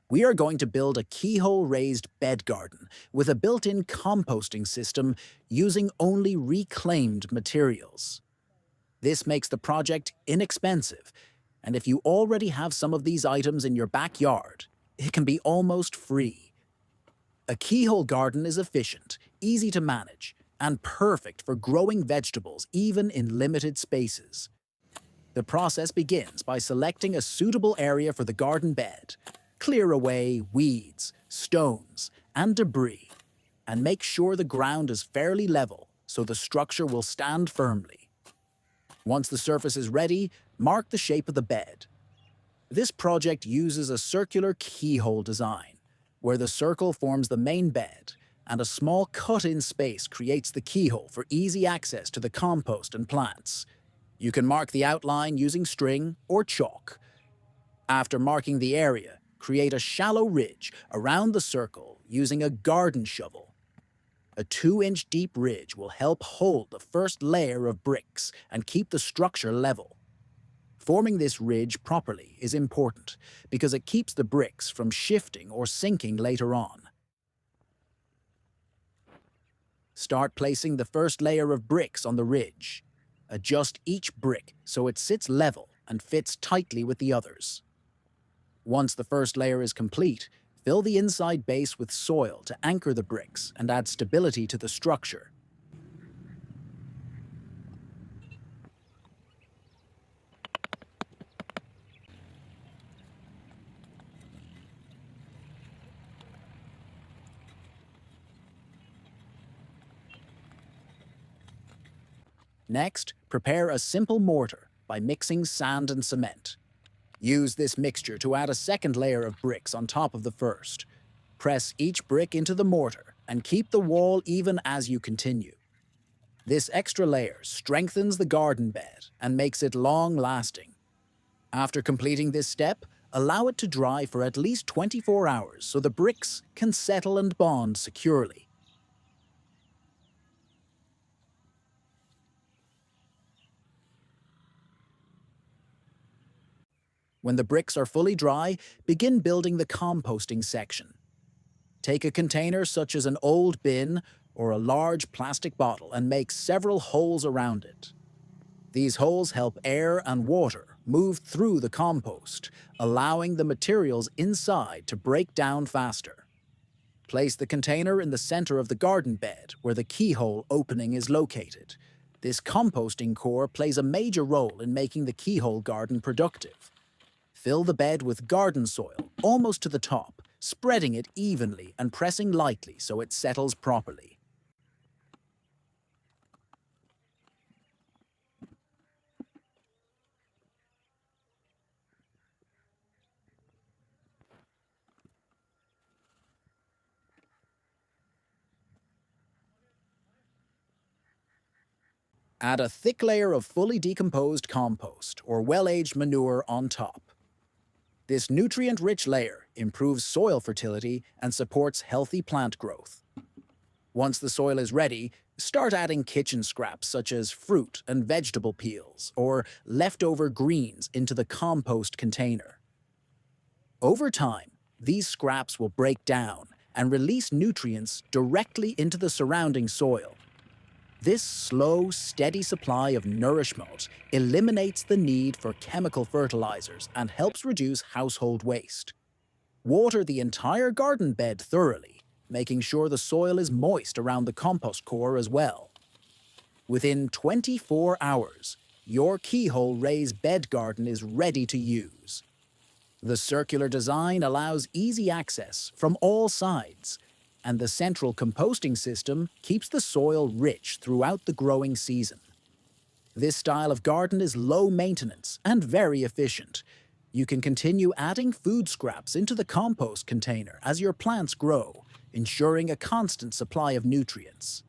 We are going to build a keyhole raised bed garden with a built-in composting system using only reclaimed materials. This makes the project inexpensive, and if you already have some of these items in your backyard, it can be almost free. A keyhole garden is efficient, easy to manage, and perfect for growing vegetables even in limited spaces. The process begins by selecting a suitable area for the garden bed. Clear away weeds, stones, and debris, and make sure the ground is fairly level so the structure will stand firmly. Once the surface is ready, mark the shape of the bed. This project uses a circular keyhole design, where the circle forms the main bed, and a small cut-in space creates the keyhole for easy access to the compost and plants. You can mark the outline using string or chalk. After marking the area, create a shallow ridge around the circle using a garden shovel. A 2-inch deep ridge will help hold the first layer of bricks and keep the structure level. Forming this ridge properly is important because it keeps the bricks from shifting or sinking later on. Start placing the first layer of bricks on the ridge. Adjust each brick so it sits level and fits tightly with the others. Once the first layer is complete, fill the inside base with soil to anchor the bricks and add stability to the structure. Next, prepare a simple mortar by mixing sand and cement. Use this mixture to add a second layer of bricks on top of the first. Press each brick into the mortar and keep the wall even as you continue. This extra layer strengthens the garden bed and makes it long-lasting. After completing this step, allow it to dry for at least 24 hours so the bricks can settle and bond securely. When the bricks are fully dry, begin building the composting section. Take a container such as an old bin or a large plastic bottle and make several holes around it. These holes help air and water move through the compost, allowing the materials inside to break down faster. Place the container in the center of the garden bed where the keyhole opening is located. This composting core plays a major role in making the keyhole garden productive. Fill the bed with garden soil almost to the top, spreading it evenly and pressing lightly so it settles properly. Add a thick layer of fully decomposed compost or well-aged manure on top. This nutrient-rich layer improves soil fertility and supports healthy plant growth. Once the soil is ready, start adding kitchen scraps such as fruit and vegetable peels or leftover greens into the compost container. Over time, these scraps will break down and release nutrients directly into the surrounding soil. This slow, steady supply of nourishment eliminates the need for chemical fertilizers and helps reduce household waste. Water the entire garden bed thoroughly, making sure the soil is moist around the compost core as well. Within 24 hours, your keyhole raised bed garden is ready to use. The circular design allows easy access from all sides, and the central composting system keeps the soil rich throughout the growing season. This style of garden is low maintenance and very efficient. You can continue adding food scraps into the compost container as your plants grow, ensuring a constant supply of nutrients.